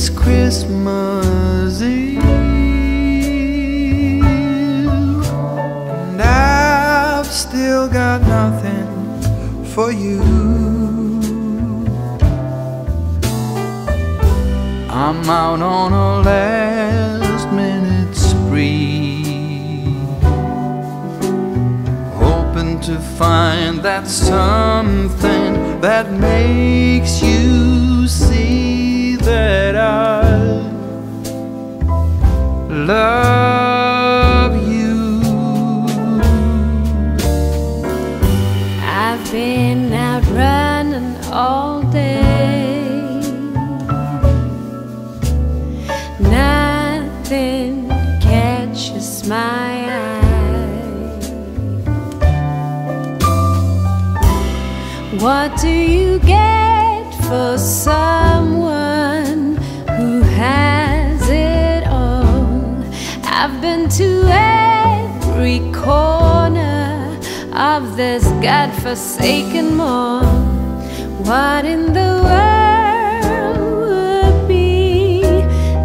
It's Christmas Eve, and I've still got nothing for you. I'm out on a last-minute spree, hoping to find that something that makes you see that I love you. I've been out running all day, nothing catches my eye. What do you get for someone who has it all? I've been to every corner of this godforsaken mall. What in the world would be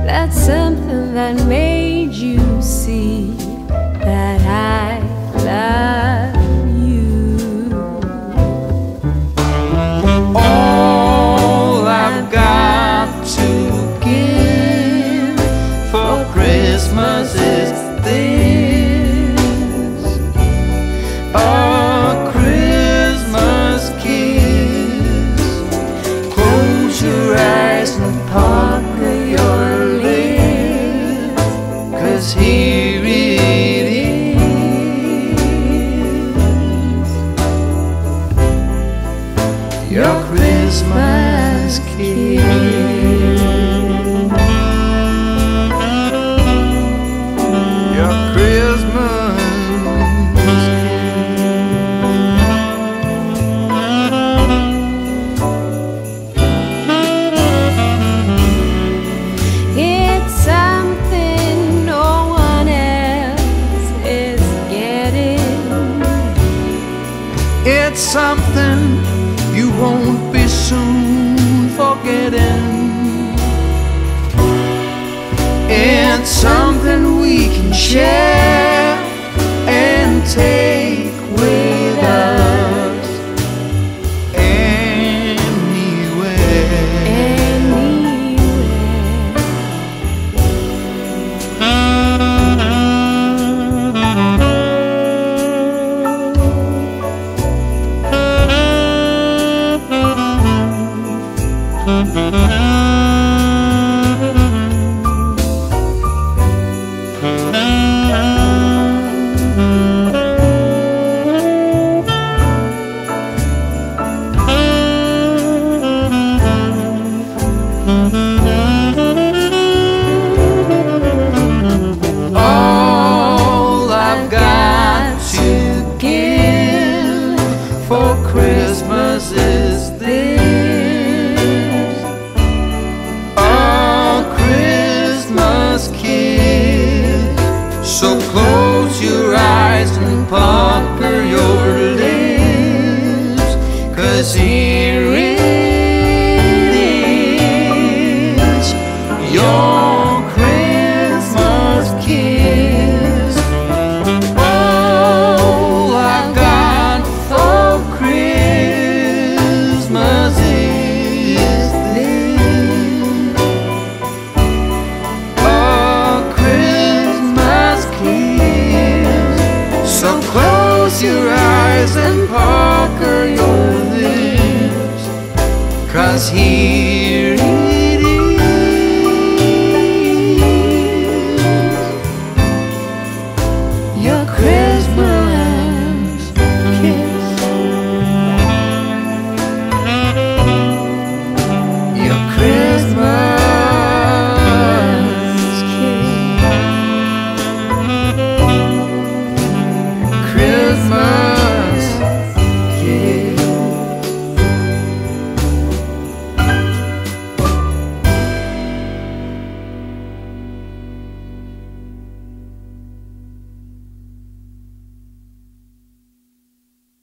that something that made you see that I love you? All I've got to give for Christmas is this: a Christmas kiss. Close your eyes and pucker your lips, 'cause here it is, your Christmas kiss. Your Christmas It's something no one else is getting. It's something you won't be soon forgetting. It's something we can share and take with us all I've got to give for Christmas is this: a Christmas kiss. So close your eyes and pucker your lips, 'cause here it is, your Christmas kiss. All I've got for Christmas is this: a Christmas kiss. So close your eyes and pucker your lips, 'cause here